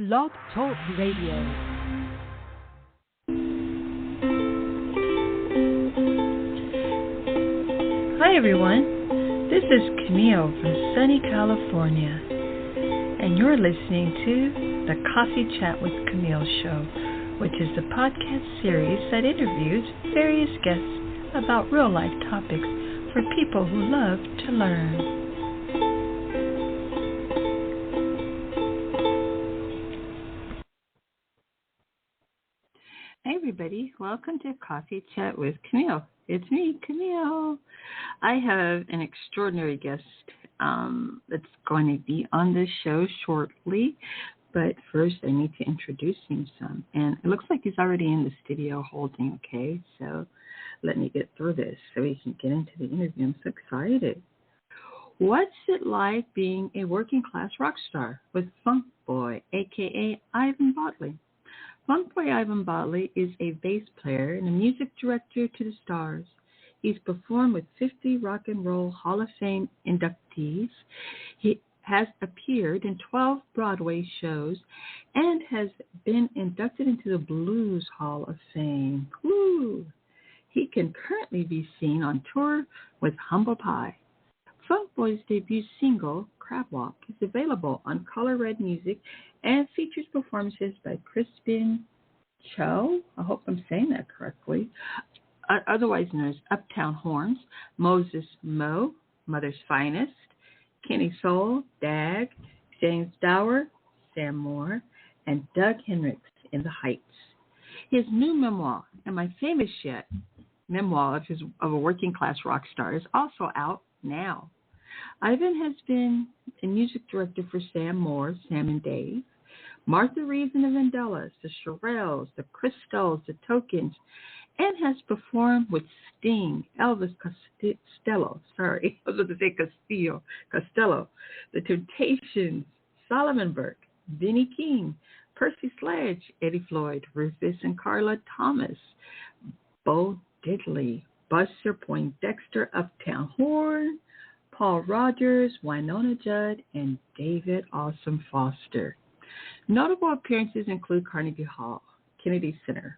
Blog Talk Radio. Hi everyone, this is Camille from sunny California, and you're listening to the Coffee Chat with Camille show, which is the podcast series that interviews various guests about real-life topics for people who love to learn. Hey everybody, welcome to Coffee Chat with Camille. It's me, Camille. I have an extraordinary guest that's going to be on this show shortly, but first I need to introduce him some. And it looks like he's already in the studio holding, okay? So let me get through this so we can get into the interview. I'm so excited. What's it like being a working class rock star with Funkboy, a.k.a. Ivan Bodley? Funkboy Ivan Bodley is a bass player and a music director to the stars. He's performed with 50 Rock and Roll Hall of Fame inductees. He has appeared in 12 Broadway shows and has been inducted into the Blues Hall of Fame. Woo! He can currently be seen on tour with Humble Pie. Funkboy's debut single, Crab Walk, is available on Color Red Music and features performances by Crispin, Cioe, I hope I'm saying that correctly, otherwise known as Uptown Horns, Moses Mo, Mother's Finest, Kenny Soule, Dag, James Dower, Sam Moore, and Doug Hinrichs in the Heights. His new memoir, and my famous yet memoir of a working class rock star, is also out now. Ivan has been a music director for Sam Moore, Sam and Dave, Martha Reeves and the Vandellas, the Shirelles, the Crystals, the Tokens, and has performed with Sting, Elvis Costello, Costello, the Temptations, Solomon Burke, Benny King, Percy, Sledge, Eddie Floyd, Rufus and Carla Thomas, Bo Diddley, Buster, Poindexter, Uptown Horn, Paul Rodgers, Wynonna, Judd, and David Awesome Foster. Notable appearances include Carnegie Hall, Kennedy Center,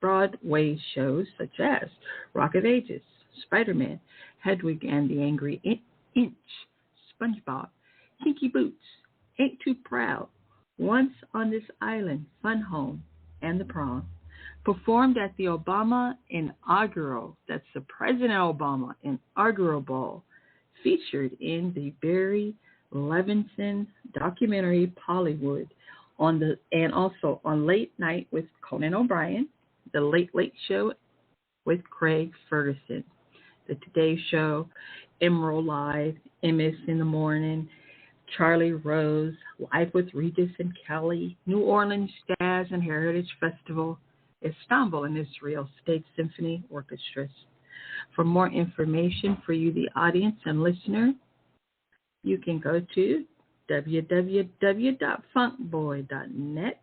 Broadway shows such as Rock of Ages, Spider-Man, Hedwig and the Angry Inch, SpongeBob, Kinky Boots, Ain't Too Proud, Once on This Island, Fun Home, and The Prom. Performed at the Obama inaugural, that's the President Obama inaugural ball, featured in the Barry Levinson documentary Pollywood, and also on Late Night with Conan O'Brien, The Late Late Show with Craig Ferguson, The Today Show, Emerald Live, MS in the Morning, Charlie Rose, Live with Regis and Kelly, New Orleans Jazz and Heritage Festival, Istanbul and Israel State Symphony Orchestras. For more information for you, the audience and listener, you can go to www.funkboy.net.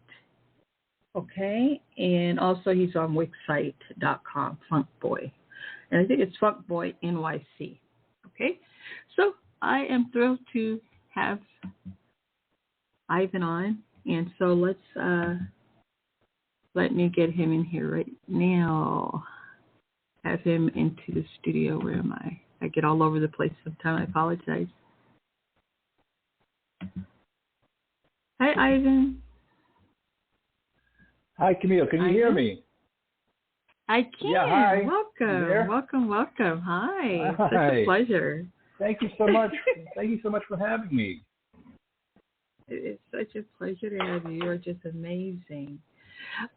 Okay, and also he's on wixsite.com, Funkboy. And I think it's Funkboy NYC. Okay, so I am thrilled to have Ivan on, and so let me get him in here right now. Have him into the studio. Where am I? I get all over the place sometimes. I apologize. Hi, Ivan. Hi, Camille. Can you hear me? I can. Yeah, hi. Welcome. Hi. Hi. Such a pleasure. Thank you so much. Thank you so much for having me. It's such a pleasure to have you. You're just amazing.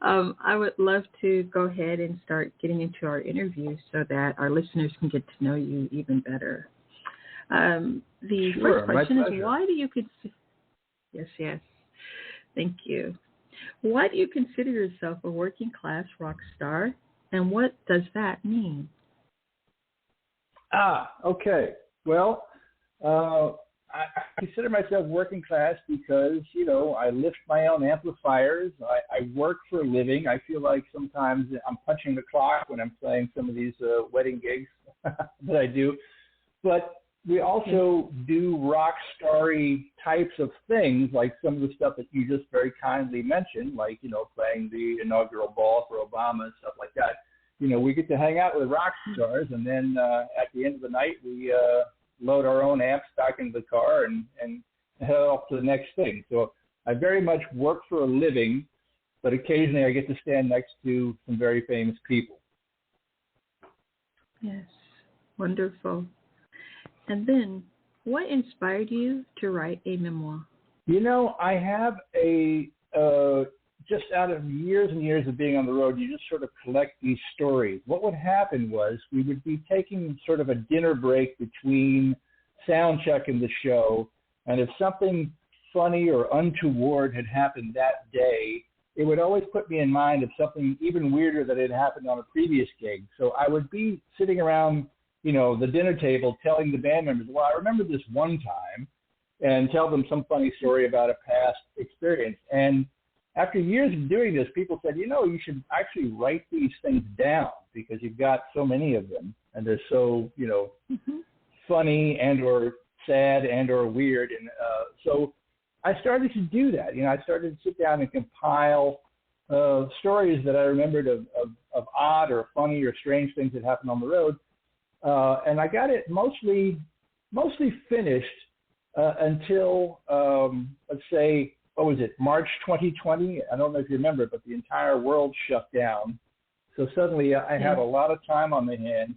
I would love to go ahead and start getting into our interview so that our listeners can get to know you even better. The first question is, why do you consider... Yes. Thank you. Why do you consider yourself a working class rock star, and what does that mean? Okay. Well, I consider myself working class because, I lift my own amplifiers. I work for a living. I feel like sometimes I'm punching the clock when I'm playing some of these wedding gigs that I do. But we also do rock starry types of things, like some of the stuff that you just very kindly mentioned, like, playing the inaugural ball for Obama and stuff like that. We get to hang out with rock stars, and then at the end of the night, we load our own amps back into the car and head off to the next thing. So I very much work for a living, but occasionally I get to stand next to some very famous people. Yes, wonderful. And then, what inspired you to write a memoir? I have just out of years and years of being on the road, you just sort of collect these stories. What would happen was we would be taking sort of a dinner break between sound check and the show, and if something funny or untoward had happened that day, it would always put me in mind of something even weirder that had happened on a previous gig. So I would be sitting around the dinner table telling the band members, well, I remember this one time, and tell them some funny story about a past experience. And after years of doing this, people said, you should actually write these things down because you've got so many of them, and they're so, funny and or sad and or weird. And so I started to do that. I started to sit down and compile stories that I remembered of odd or funny or strange things that happened on the road. And I got it mostly finished until, let's say, what was it, March 2020? I don't know if you remember, but the entire world shut down. So suddenly I had a lot of time on my hands,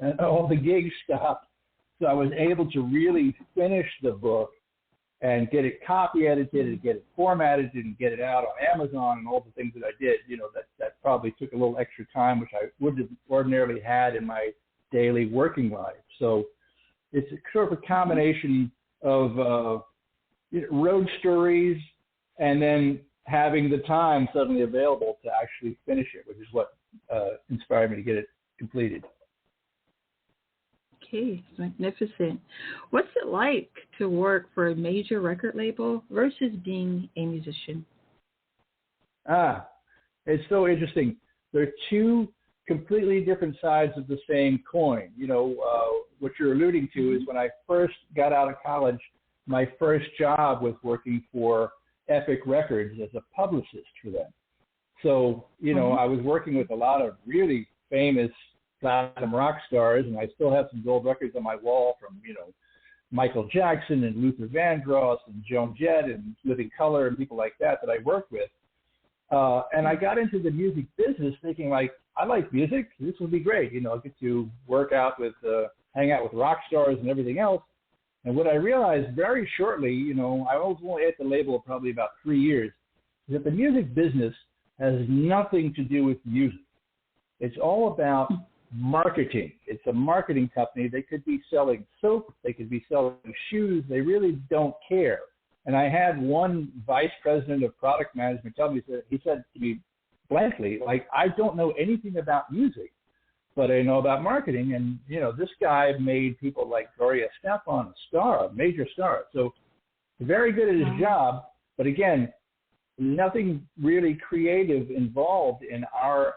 and all the gigs stopped. So I was able to really finish the book and get it copy edited and get it formatted and get it out on Amazon and all the things that I did. That probably took a little extra time, which I wouldn't have ordinarily had in my daily working life. So it's sort of a combination of road stories and then having the time suddenly available to actually finish it, which is what inspired me to get it completed. Okay, magnificent. What's it like to work for a major record label versus being a musician? It's so interesting. They're two completely different sides of the same coin. What you're alluding to is when I first got out of college, my first job was working for Epic Records as a publicist for them. So, I was working with a lot of really famous platinum rock stars, and I still have some gold records on my wall from, Michael Jackson and Luther Vandross and Joan Jett and Living Colour and people like that I worked with. And I got into the music business thinking, like, I like music. This will be great. I'll get to work out with, hang out with rock stars and everything else. And what I realized very shortly, I was only at the label probably about 3 years, is that the music business has nothing to do with music. It's all about marketing. It's a marketing company. They could be selling soap. They could be selling shoes. They really don't care. And I had one vice president of product management tell me, he said to me blankly, like, I don't know anything about music, but I know about marketing. And, this guy made people like Gloria Estefan a star, a major star. So very good at his job. But again, nothing really creative involved in our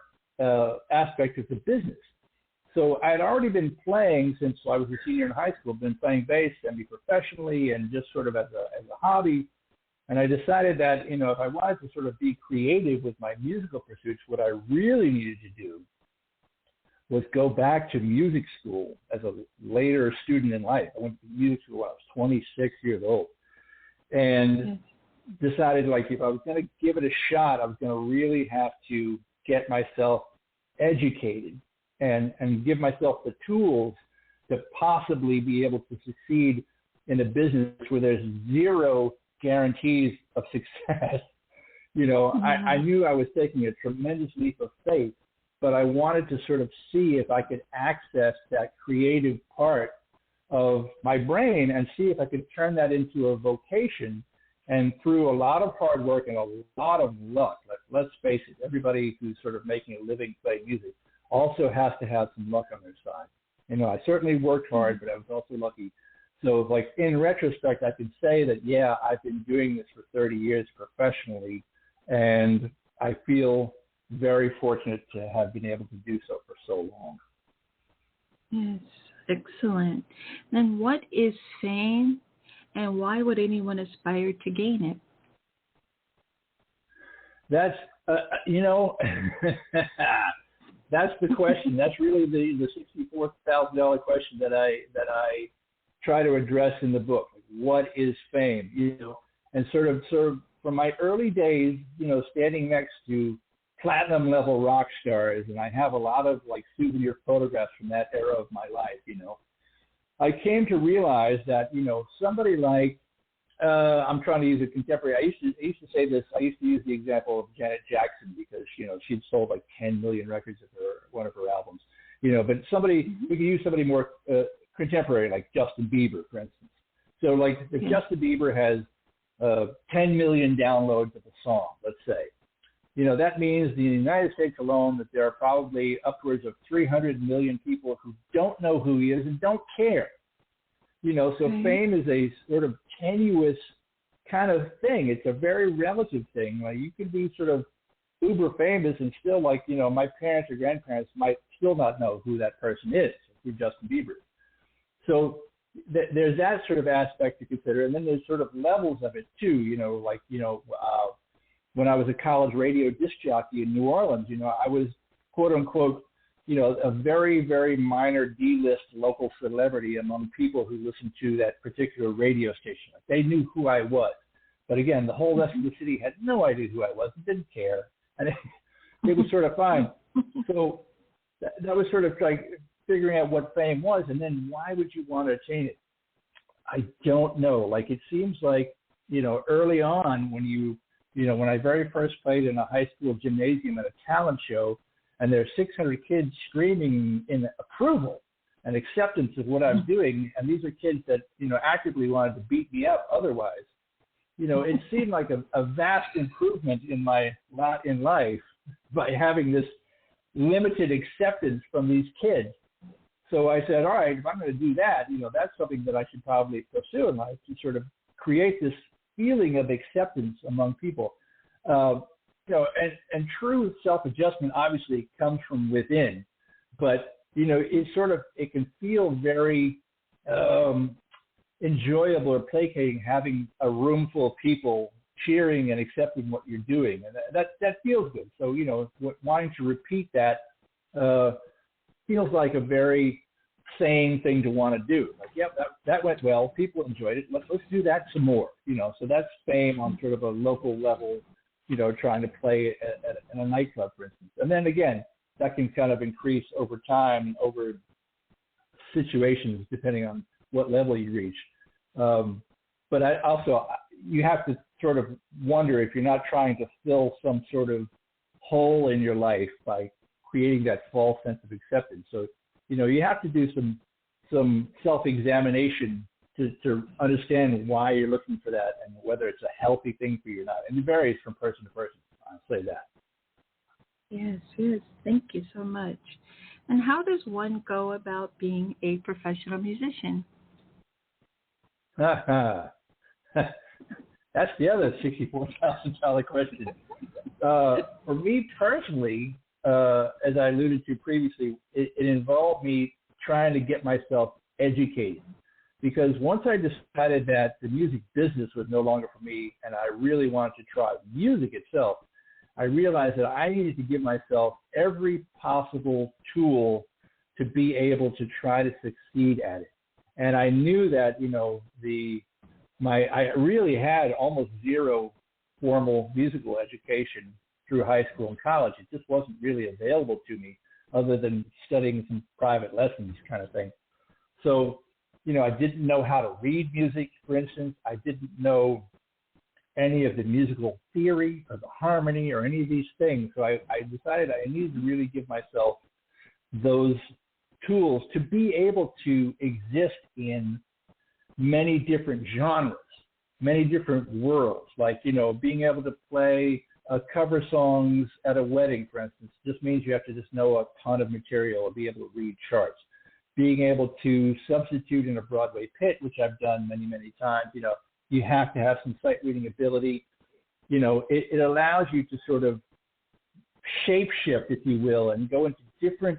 aspect of the business. So I had already been playing since I was a senior in high school, been playing bass semi-professionally and just sort of as a hobby. And I decided that, if I wanted to sort of be creative with my musical pursuits, what I really needed to do was go back to music school as a later student in life. I went to music school when I was 26 years old and decided, like, if I was going to give it a shot, I was going to really have to get myself educated and give myself the tools to possibly be able to succeed in a business where there's zero guarantees of success. I knew I was taking a tremendous leap of faith, but I wanted to sort of see if I could access that creative part of my brain and see if I could turn that into a vocation. And through a lot of hard work and a lot of luck, let's face it, everybody who's sort of making a living playing music also has to have some luck on their side. I certainly worked hard, but I was also lucky. So, like, in retrospect, I can say that, yeah, I've been doing this for 30 years professionally, and I feel very fortunate to have been able to do so for so long. Yes, Excellent. Then what is fame and why would anyone aspire to gain it? That's, that's the question. That's really the $64,000 question that I try to address in the book. What is fame? And sort of from my early days, standing next to platinum level rock stars, and I have a lot of like souvenir photographs from that era of my life. I came to realize that somebody like I'm trying to use a contemporary. I used to say this. I used to use the example of Janet Jackson because she'd sold like 10 million records of one of her albums. But we could use somebody more contemporary like Justin Bieber, for instance. So like if Justin Bieber has 10 million downloads of a song, let's say, that means in the United States alone that there are probably upwards of 300 million people who don't know who he is and don't care. So fame is a sort of tenuous kind of thing. It's a very relative thing. Like you can be sort of uber famous and still like, my parents or grandparents might still not know who that person is, who Justin Bieber. So there's that sort of aspect to consider. And then there's sort of levels of it too, when I was a college radio disc jockey in New Orleans, I was quote unquote, a very, very minor D-list local celebrity among people who listened to that particular radio station. Like, they knew who I was. But again, the whole rest of the city had no idea who I was and didn't care. And it was sort of fine. So that was sort of like figuring out what fame was. And then why would you want to attain it? I don't know. Like, it seems like, early on when I very first played in a high school gymnasium at a talent show, and there's 600 kids screaming in approval and acceptance of what I'm doing, and these are kids that, actively wanted to beat me up otherwise. It seemed like a vast improvement in my lot in life by having this limited acceptance from these kids. So I said, all right, if I'm going to do that, that's something that I should probably pursue in life, to sort of create this feeling of acceptance among people. And true self-adjustment obviously comes from within, but it can feel very enjoyable or placating having a room full of people cheering and accepting what you're doing, and that feels good. So wanting to repeat that feels like a very sane thing to want to do. Like, yep, that went well. People enjoyed it. Let's do that some more. So that's fame on sort of a local level. Trying to play in a nightclub, for instance. And then again, that can kind of increase over time, over situations, depending on what level you reach. But you have to sort of wonder if you're not trying to fill some sort of hole in your life by creating that false sense of acceptance. So, you have to do some self-examination to understand why you're looking for that and whether it's a healthy thing for you or not. And it varies from person to person. I'll say that. Yes. Thank you so much. And how does one go about being a professional musician? That's the other $64,000 question. For me personally, as I alluded to previously, it involved me trying to get myself educated. Because once I decided that the music business was no longer for me and I really wanted to try music itself, I realized that I needed to give myself every possible tool to be able to try to succeed at it. And I knew that, I really had almost zero formal musical education through high school and college. It just wasn't really available to me other than studying some private lessons kind of thing. So, I didn't know how to read music, for instance. I didn't know any of the musical theory or the harmony or any of these things. So I decided I needed to really give myself those tools to be able to exist in many different genres, many different worlds. Like, being able to play cover songs at a wedding, for instance, just means you have to just know a ton of material or be able to read charts. Being able to substitute in a Broadway pit, which I've done many, many times, you have to have some sight reading ability. It allows you to sort of shape shift, if you will, and go into different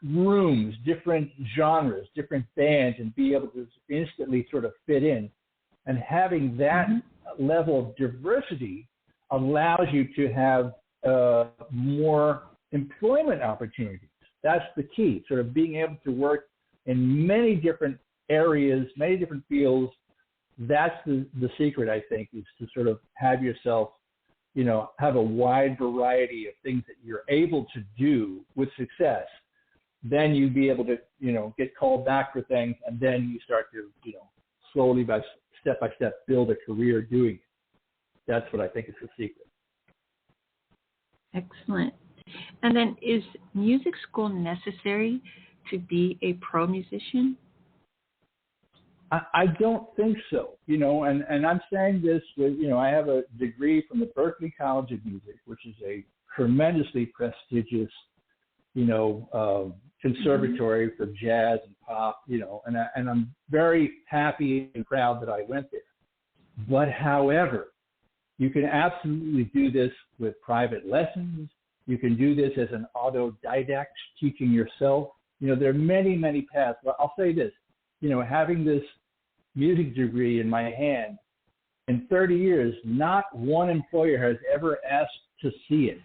rooms, different genres, different bands, and be able to instantly sort of fit in. And having that level of diversity allows you to have more employment opportunities. That's the key, sort of being able to work in many different areas, many different fields. That's the secret, I think, is to sort of have yourself, you know, have a wide variety of things that you're able to do with success. Then you'd be able to, you know, get called back for things, and then you start to, you know, slowly by step, build a career doing it. That's what I think is the secret. Excellent. And then, is music school necessary to be a pro musician? I don't think so, you know, and I'm saying this with, you know, I have a degree from the Berklee College of Music, which is a tremendously prestigious, you know, conservatory for jazz and pop, you know, and I'm very happy and proud that I went there. But however, you can absolutely do this with private lessons. You can do this as an autodidact, teaching yourself. You know, there are many, many paths. But I'll say this, you know, having this music degree in my hand, in 30 years, not one employer has ever asked to see it.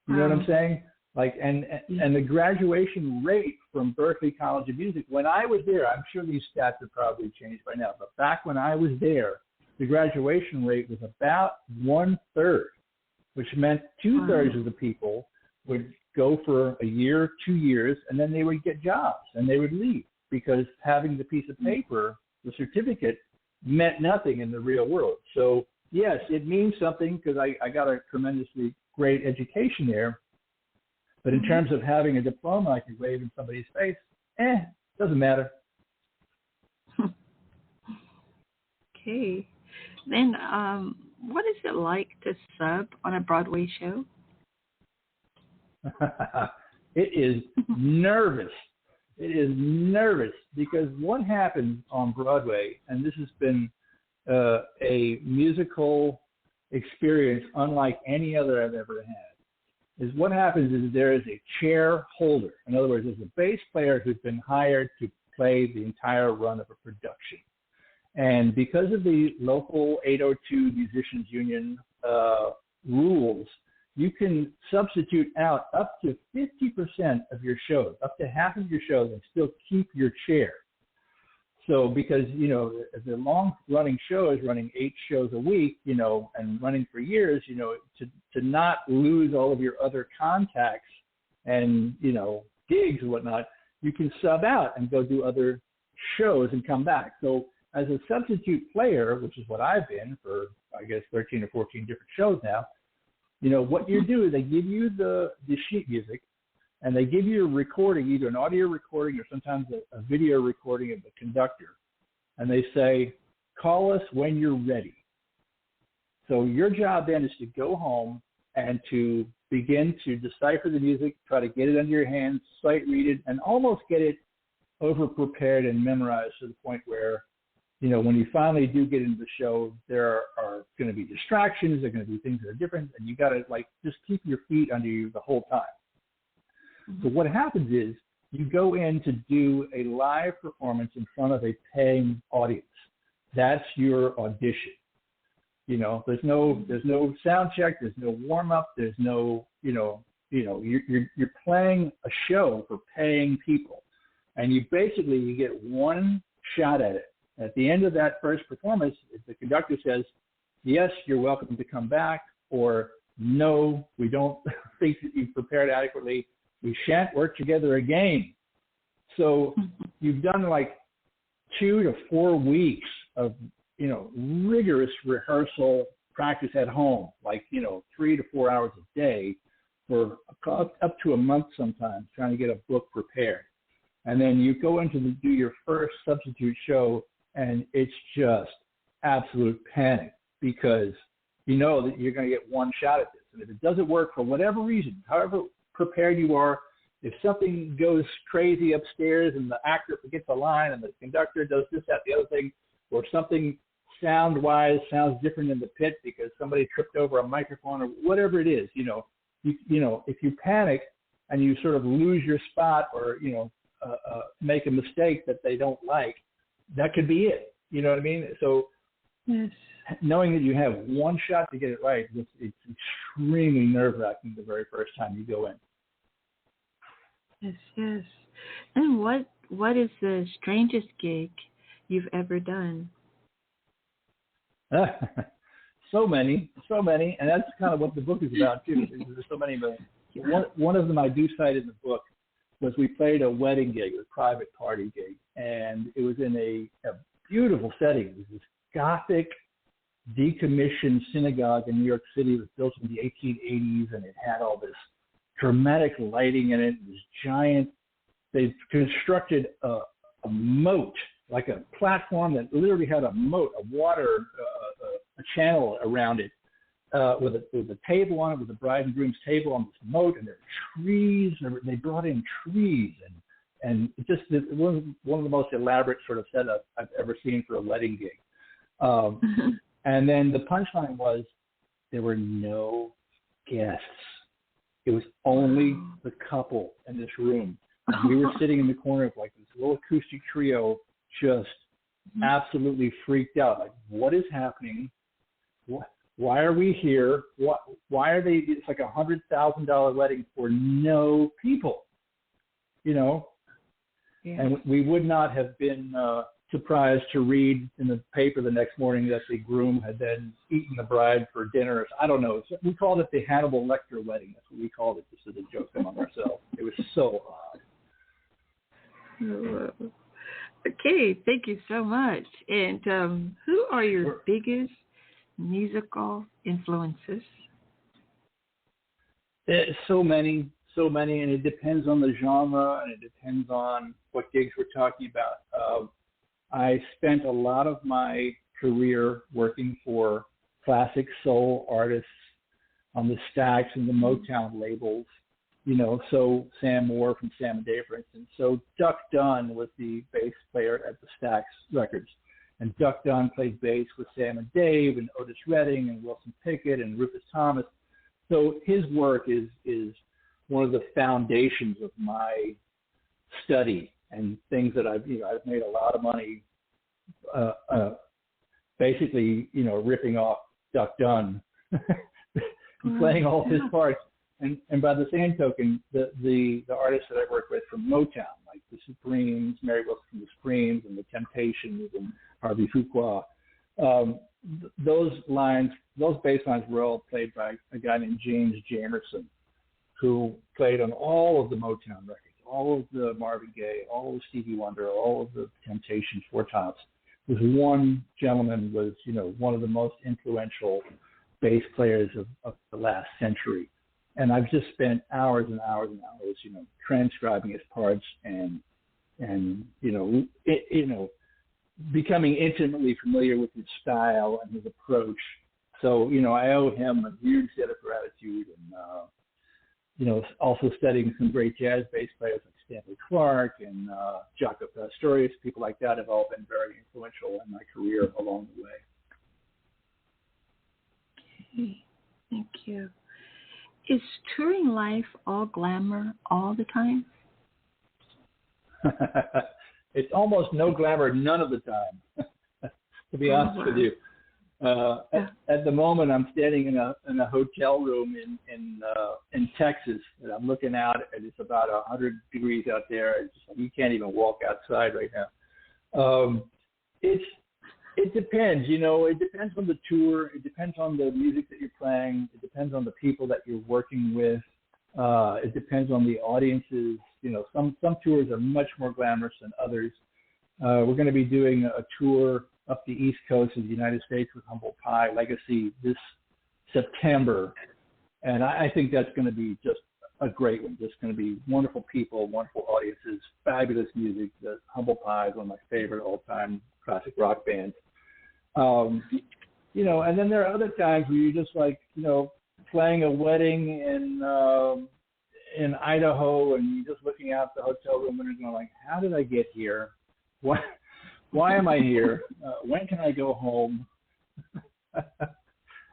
You know what I'm saying? Like, and the graduation rate from Berklee College of Music, when I was there, I'm sure these stats have probably changed by now, but back when I was there, the graduation rate was about 1/3, which meant 2/3 of the people would go for a year, 2 years, and then they would get jobs and they would leave, because having the piece of paper, the certificate, meant nothing in the real world. So yes, it means something, because I got a tremendously great education there. But in terms of having a diploma I can wave in somebody's face, doesn't matter. Okay. Then what is it like to sub on a Broadway show? It is nervous. It is nervous, because what happens on Broadway, and this has been a musical experience unlike any other I've ever had, is what happens is there is a chair holder. In other words, there's a bass player who's been hired to play the entire run of a production. And because of the local 802 Musicians Union rules, you can substitute out up to 50% of your shows, up to half of your shows, and still keep your chair. So because, you know, the long-running show is running 8 shows a week, you know, and running for years, you know, to not lose all of your other contacts and, you know, gigs and whatnot, you can sub out and go do other shows and come back. So as a substitute player, which is what I've been for, I guess, 13 or 14 different shows now, you know, what you do is they give you the sheet music, and they give you a recording, either an audio recording or sometimes a video recording of the conductor. And they say, call us when you're ready. So your job then is to go home and to begin to decipher the music, try to get it under your hands, sight read it, and almost get it over-prepared and memorized to the point where, you know, when you finally do get into the show, there are going to be distractions, there are going to be things that are different, and you got to, like, just keep your feet under you the whole time. So what happens is you go in to do a live performance in front of a paying audience. That's your audition. You know, there's no sound check, there's no warm up, there's no, you're playing a show for paying people, and you get one shot at it. At the end of that first performance, if the conductor says, yes, you're welcome to come back, or no, we don't think that you've prepared adequately, we shan't work together again. So you've done like 2 to 4 weeks of, you know, rigorous rehearsal practice at home, like, 3 to 4 hours a day for up to a month sometimes, trying to get a book prepared. And then you go into do your first substitute show, and it's just absolute panic, because you know that you're going to get one shot at this. And if it doesn't work for whatever reason, however prepared you are, if something goes crazy upstairs and the actor forgets a line and the conductor does this, that, the other thing, or something sound-wise sounds different in the pit because somebody tripped over a microphone or whatever it is, if you panic, and you sort of lose your spot or, make a mistake that they don't like, that could be it. You know what I mean? So yes. Knowing that you have one shot to get it right, it's extremely nerve-wracking the very first time you go in. Yes, yes. And what is the strangest gig you've ever done? So many, and that's kind of what the book is about too. There's so many, but one of them I do cite in the book was we played a wedding gig, a private party gig, and it was in a beautiful setting. It was this Gothic, decommissioned synagogue in New York City. It was built in the 1880s, and it had all this dramatic lighting in it. It was giant. They constructed a moat, like a platform that literally had a moat, a water, a channel around it, with a table on it, with the bride and groom's table on this moat, and there were trees. They brought in trees, and it just one of the most elaborate sort of setup I've ever seen for a wedding gig. And then the punchline was there were no guests. It was only the couple in this room. We were sitting in the corner of like this little acoustic trio, just absolutely freaked out. Like, what is happening? Why are we here? Why are they? It's like $100,000 wedding for no people, Yes. And we would not have been surprised to read in the paper the next morning that the groom had then eaten the bride for dinner. I don't know. We called it the Hannibal Lecter wedding. That's what we called it, just as a joke among ourselves. It was so odd. Okay, thank you so much. And who are your biggest musical influences? So many, and it depends on the genre, and it depends on what gigs we're talking about. I spent a lot of my career working for classic soul artists on the Stax and the Motown labels, so Sam Moore from Sam and Dave, for instance. So Duck Dunn was the bass player at the Stax Records. And Duck Dunn played bass with Sam and Dave and Otis Redding and Wilson Pickett and Rufus Thomas. So his work is one of the foundations of my study and things that I've made a lot of money basically, ripping off Duck Dunn and playing all his parts. And by the same token, the artists that I work with from Motown, like the Supremes, Mary Wilson from the Supremes, and the Temptations, and Harvey Fuqua, those bass lines were all played by a guy named James Jamerson, who played on all of the Motown records, all of the Marvin Gaye, all of Stevie Wonder, all of the Temptations, Four Tops. This one gentleman was, one of the most influential bass players of the last century. And I've just spent hours and hours and hours, transcribing his parts and becoming intimately familiar with his style and his approach. So, I owe him a huge debt of gratitude, and also studying some great jazz bass players like Stanley Clarke and Jaco Pastorius. People like that have all been very influential in my career along the way. Okay, thank you. Is touring life all glamour all the time? It's almost no glamour none of the time, to be honest with you. At the moment, I'm standing in a hotel room in Texas, and I'm looking out, and it's about 100 degrees out there. It's just like you can't even walk outside right now. It depends, It depends on the tour. It depends on the music that you're playing. It depends on the people that you're working with. It depends on the audiences. Some tours are much more glamorous than others. We're going to be doing a tour up the East Coast of the United States with Humble Pie Legacy this September. And I think that's going to be just a great one. Just going to be wonderful people, wonderful audiences, fabulous music. The Humble Pie is one of my favorite all-time classic rock bands. And then there are other times where you're just like, playing a wedding in Idaho, and you're just looking out the hotel room and you're going like, how did I get here? Why am I here? When can I go home?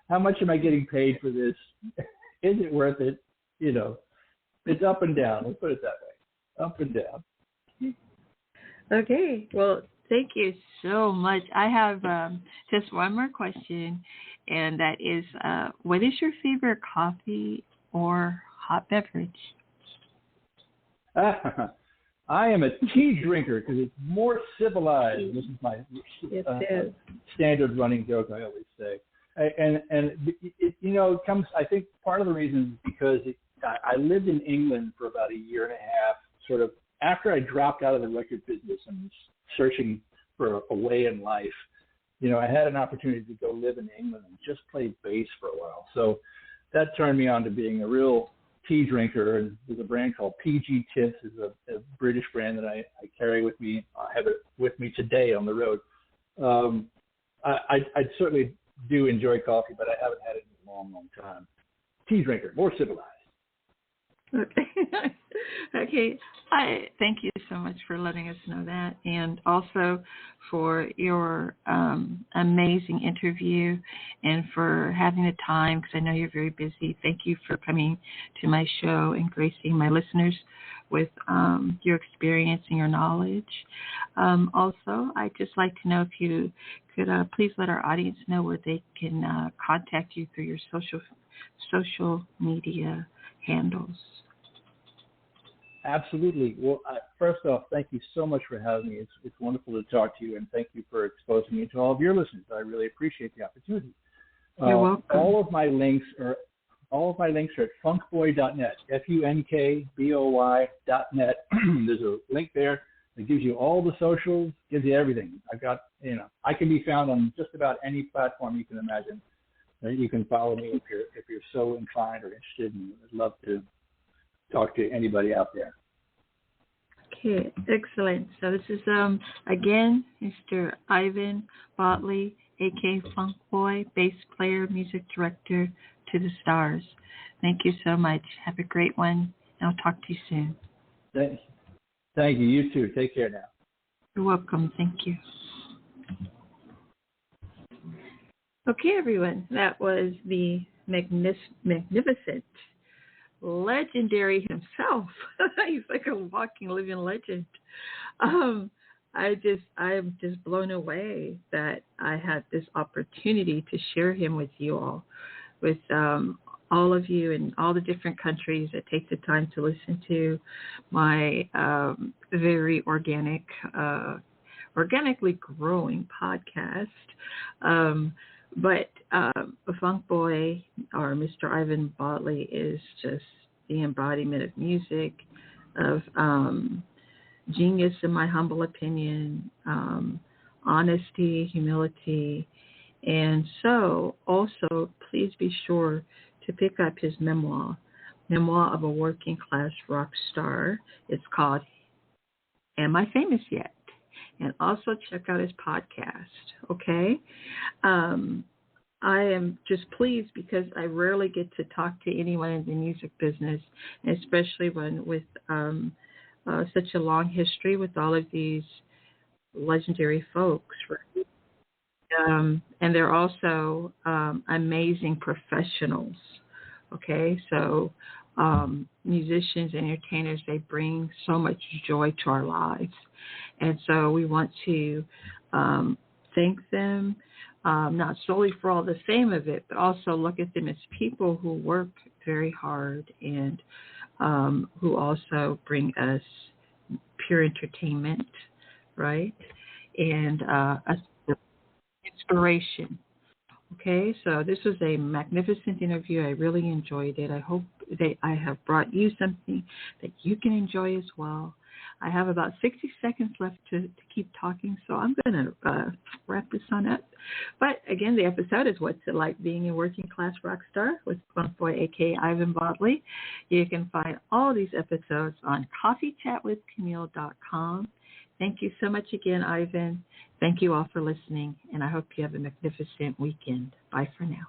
How much am I getting paid for this? Is it worth it? It's up and down. Let's put it that way. Up and down. Okay. Well, thank you so much. I have just one more question, and that is, what is your favorite coffee or hot beverage? I am a tea drinker because it's more civilized. This is my standard running joke I always say. And it, you know, it comes, I think part of the reason is because I lived in England for about a year and a half, sort of after I dropped out of the record business and was searching for a way in life. You know, I had an opportunity to go live in England and just play bass for a while. So that turned me on to being a real tea drinker. And there's a brand called PG Tips, is a British brand that I carry with me. I have it with me today on the road. I certainly do enjoy coffee, but I haven't had it in a long, long time. Tea drinker, more civilized. Okay. Okay. I thank you so much for letting us know that, and also for your amazing interview and for having the time, because I know you're very busy. Thank you for coming to my show and gracing my listeners with your experience and your knowledge. Also, I'd just like to know if you could please let our audience know where they can contact you through your social media handles. Absolutely. Well, first off, thank you so much for having me. It's wonderful to talk to you, and thank you for exposing me to all of your listeners. I really appreciate the opportunity. You're welcome. All of my links are at funkboy.net, funkboy.net. There's a link there that gives you all the socials, gives you everything. I've got, I can be found on just about any platform you can imagine. You can follow me if you're so inclined or interested, and I'd love to talk to anybody out there. Okay, excellent. So this is again Mr. Ivan Bodley, aka Funkboy, bass player, music director to the stars. Thank you so much. Have a great one, and I'll talk to you soon. Thank you. You too. Take care now. You're welcome. Thank you. Okay, everyone. That was the magnificent, legendary himself. He's like a walking, living legend. I'm just blown away that I had this opportunity to share him with you all, with all of you in all the different countries that take the time to listen to my very organically growing podcast. But Funkboy, or Mr. Ivan Bodley, is just the embodiment of music, of genius, in my humble opinion, honesty, humility. And so also, please be sure to pick up his memoir of a working class rock star. It's called Am I Famous Yet? And also check out his podcast, okay? I am just pleased because I rarely get to talk to anyone in the music business, especially one with such a long history with all of these legendary folks, right? And they're also amazing professionals, okay? So musicians, entertainers, they bring so much joy to our lives. And so we want to thank them, not solely for all the fame of it, but also look at them as people who work very hard and who also bring us pure entertainment, right? And inspiration. Okay, so this was a magnificent interview. I really enjoyed it. I hope that I have brought you something that you can enjoy as well. I have about 60 seconds left to keep talking, so I'm going to wrap this on up. But again, the episode is What's It Like Being a Working Class Rock Star with Funkboy, a.k.a. Ivan Bodley. You can find all these episodes on coffeechatwithcamille.com. Thank you so much again, Ivan. Thank you all for listening, and I hope you have a magnificent weekend. Bye for now.